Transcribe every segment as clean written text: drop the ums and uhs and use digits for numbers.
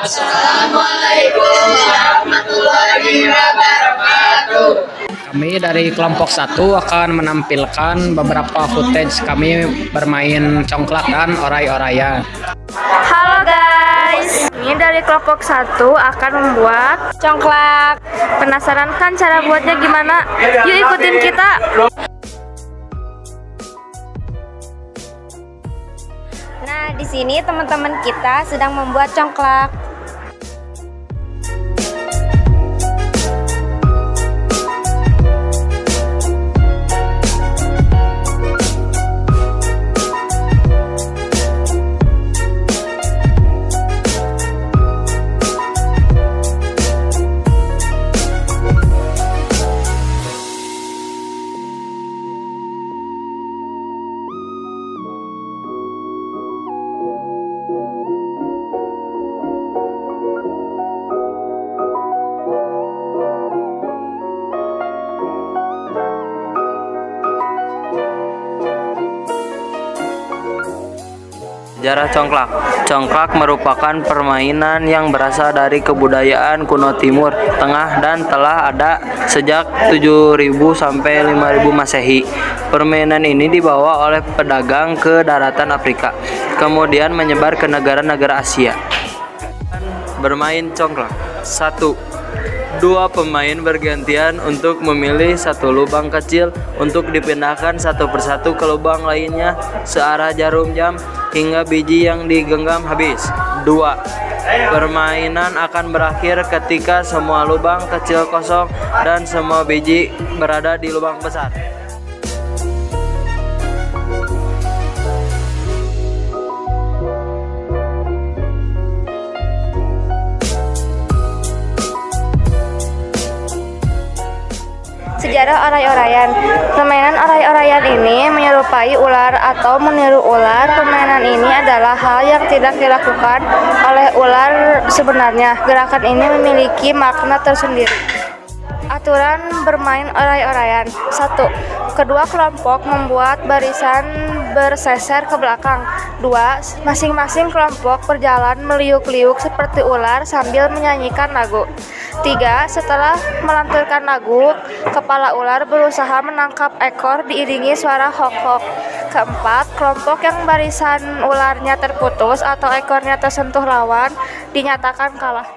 Assalamualaikum warahmatullahi wabarakatuh. Kami dari kelompok 1 akan menampilkan beberapa footage kami bermain congklak dan oray-orayan. Halo guys, ini dari kelompok 1 akan membuat congklak. Penasaran kan cara buatnya gimana? Yuk ikutin kita. Nah, di sini teman-teman kita sedang membuat congklak. Sejarah congklak. Congklak merupakan permainan yang berasal dari kebudayaan kuno Timur Tengah dan telah ada sejak 7.000 sampai 5.000 Masehi. Permainan ini dibawa oleh pedagang ke daratan Afrika, kemudian menyebar ke negara-negara Asia. Bermain congklak. 1. Dua pemain bergantian untuk memilih satu lubang kecil untuk dipindahkan satu persatu ke lubang lainnya searah jarum jam hingga biji yang digenggam habis. 2. Permainan akan berakhir ketika semua lubang kecil kosong dan semua biji berada di lubang besar. Sejarah oray-orayan. Permainan oray-orayan ini menyerupai ular atau meniru ular. Permainan ini adalah hal yang tidak dilakukan oleh ular sebenarnya. Gerakan ini memiliki makna tersendiri. Aturan bermain oray-orayan. 1. Kedua kelompok membuat barisan berseser ke belakang. 2. Masing-masing kelompok berjalan meliuk-liuk seperti ular sambil menyanyikan lagu. 3. Setelah melanturkan lagu, kepala ular berusaha menangkap ekor diiringi suara hok-hok. 4. Kelompok yang barisan ularnya terputus atau ekornya tersentuh lawan dinyatakan kalah.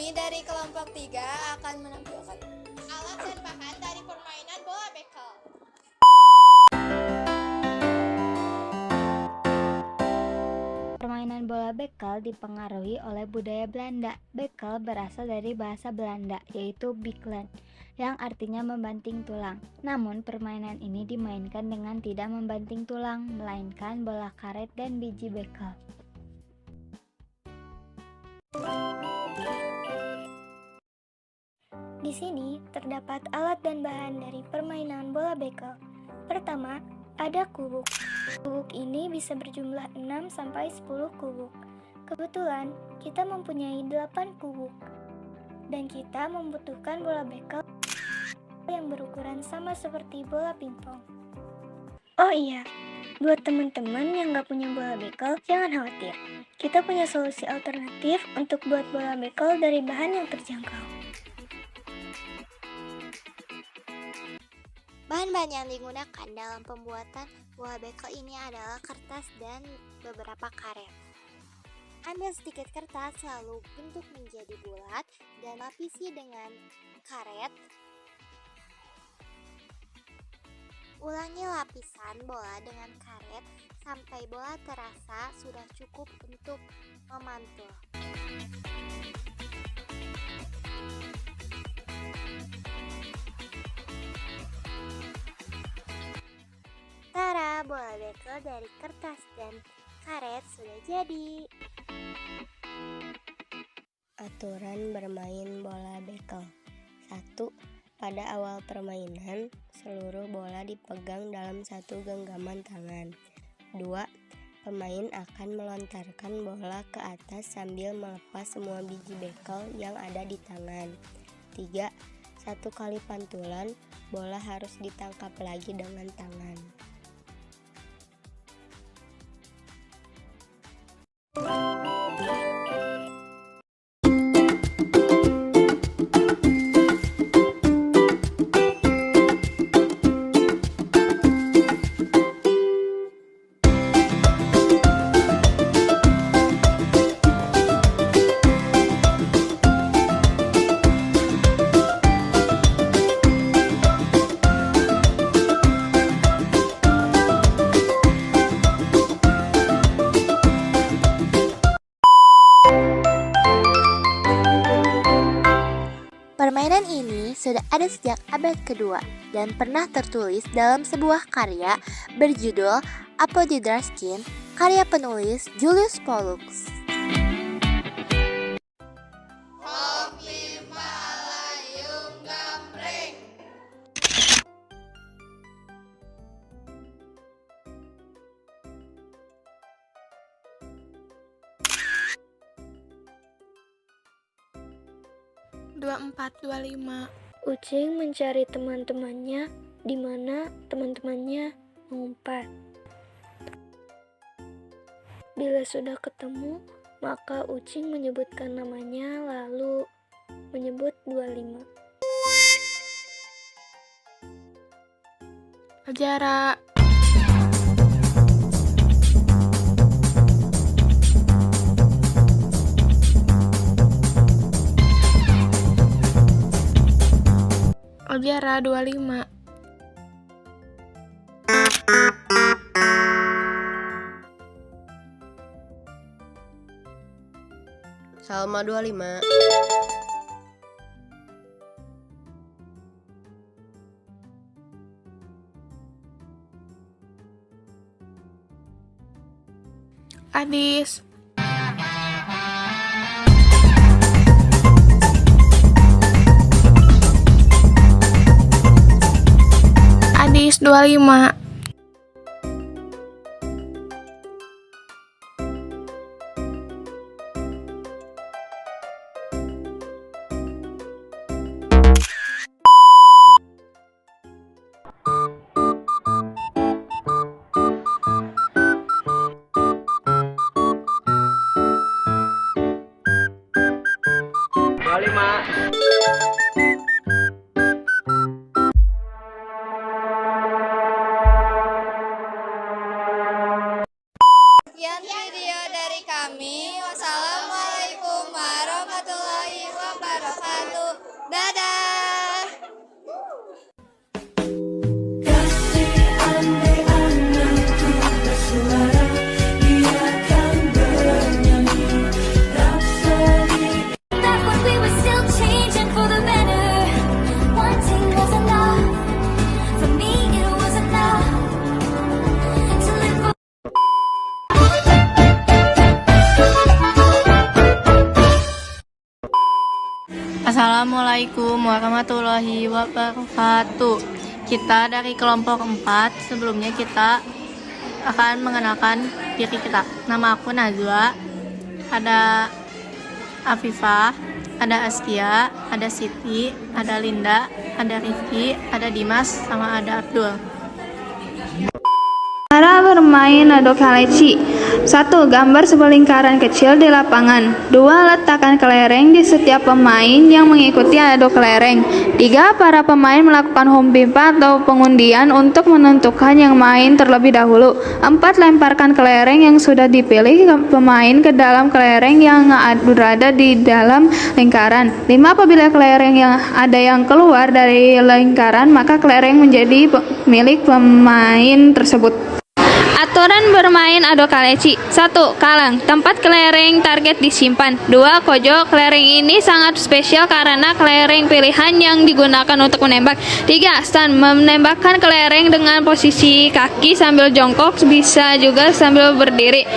Kami dari kelompok 3 akan menampilkan alat dan bahan dari permainan bola bekel. Permainan bola bekel dipengaruhi oleh budaya Belanda. Bekel berasal dari bahasa Belanda, yaitu biklen, yang artinya membanting tulang. Namun, permainan ini dimainkan dengan tidak membanting tulang, melainkan bola karet dan biji bekel. Di sini terdapat alat dan bahan dari permainan bola bekel. Pertama, ada kubuk. Kubuk ini bisa berjumlah 6-10 kubuk. Kebetulan kita mempunyai 8 kubuk. Dan kita membutuhkan bola bekel yang berukuran sama seperti bola pingpong. Oh iya, buat teman-teman yang gak punya bola bekel, jangan khawatir. Kita punya solusi alternatif untuk buat bola bekel dari bahan yang terjangkau. Bahan-bahan yang digunakan dalam pembuatan bola bekel ini adalah kertas dan beberapa karet. Ambil sedikit kertas lalu bentuk menjadi bulat dan lapisi dengan karet. Ulangi lapisan bola dengan karet sampai bola terasa sudah cukup untuk memantul. Tara, bola bekel dari kertas dan karet sudah jadi. Aturan bermain bola bekel. 1. Pada awal permainan, seluruh bola dipegang dalam satu genggaman tangan. 2. Pemain akan melontarkan bola ke atas sambil melepas semua biji bekel yang ada di tangan. 3. Satu kali pantulan, bola harus ditangkap lagi dengan tangan. Permainan ini sudah ada sejak abad kedua dan pernah tertulis dalam sebuah karya berjudul Apodidaskin, karya penulis Julius Pollux. Hoki Malayung Gambreng. Dua 425. Ucing mencari teman-temannya di mana teman-temannya mengumpat. Bila sudah ketemu, maka Ucing menyebutkan namanya lalu menyebut 25. Jarak. Aljara 25. Salma 25. Adis. Adis 25. Sekian video dari kami. Wassalamualaikum warahmatullahi wabarakatuh. Assalamualaikum warahmatullahi wabarakatuh. Kita dari kelompok 4, sebelumnya kita akan mengenalkan diri kita. Nama aku Najwa, ada Afifah, ada Askia, ada Siti, ada Linda, ada Rifki, ada Dimas, sama ada Abdul. Cara bermain ado kaleci. 1. Gambar sebuah lingkaran kecil di lapangan. 2. Letakkan kelereng di setiap pemain yang mengikuti ado kelereng. 3. Para pemain melakukan home pimpa atau pengundian untuk menentukan yang main terlebih dahulu. 4. Lemparkan kelereng yang sudah dipilih pemain ke dalam kelereng yang berada di dalam lingkaran. 5. Apabila kelereng yang keluar dari lingkaran, maka kelereng menjadi milik pemain tersebut. Aturan bermain ado kaleci. 1. Kalang, tempat kelereng target disimpan. 2. Kojo, kelereng ini sangat spesial karena kelereng pilihan yang digunakan untuk menembak. 3. Stand, menembakkan kelereng dengan posisi kaki sambil jongkok, bisa juga sambil berdiri.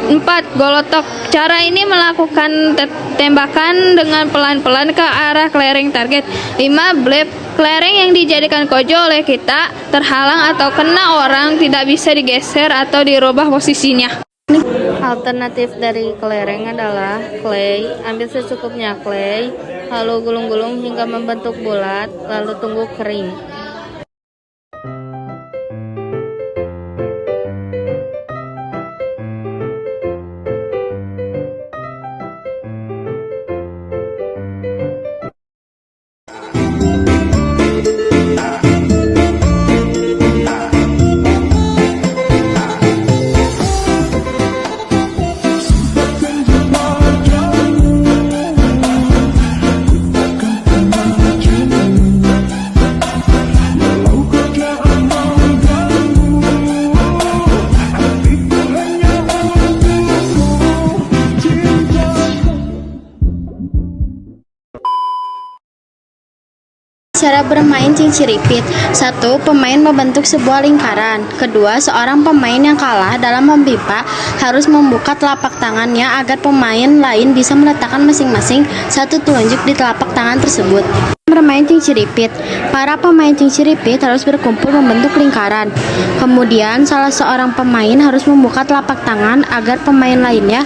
4. Golotok, cara ini melakukan tembakan dengan pelan-pelan ke arah kelereng target. 5. Blep, kelereng yang dijadikan kojo oleh kita terhalang atau kena orang tidak bisa digeser atau dirubah posisinya. Alternatif dari kelereng adalah clay. Ambil secukupnya clay, lalu gulung-gulung hingga membentuk bulat, lalu tunggu kering. Cara bermain cinciripit. 1. Pemain membentuk sebuah lingkaran. 2. Seorang pemain yang kalah dalam mempipa harus membuka telapak tangannya agar pemain lain bisa meletakkan masing-masing satu telunjuk di telapak tangan tersebut. Bermain cinciripit. Para pemain cinciripit harus berkumpul membentuk lingkaran. Kemudian salah seorang pemain harus membuka telapak tangan agar pemain lainnya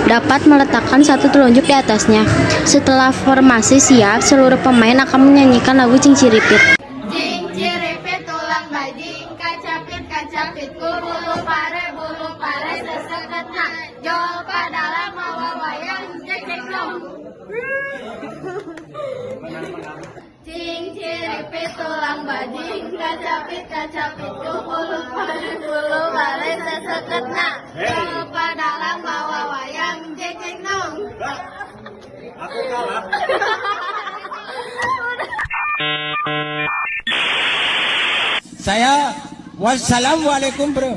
dapat meletakkan satu telunjuk di atasnya. Setelah formasi siap, seluruh pemain akan menyanyikan lagu cinciripit. Cinciripit tulang bajing, kacapit bulu pare seseketna, jol padalam mawa wayang cek dong. Cinciripit tulang bajing, kacapit bulu pare seseketna, jol padalam mawa wayang cek dong. Aku kalah. Saya wassalamualaikum bro.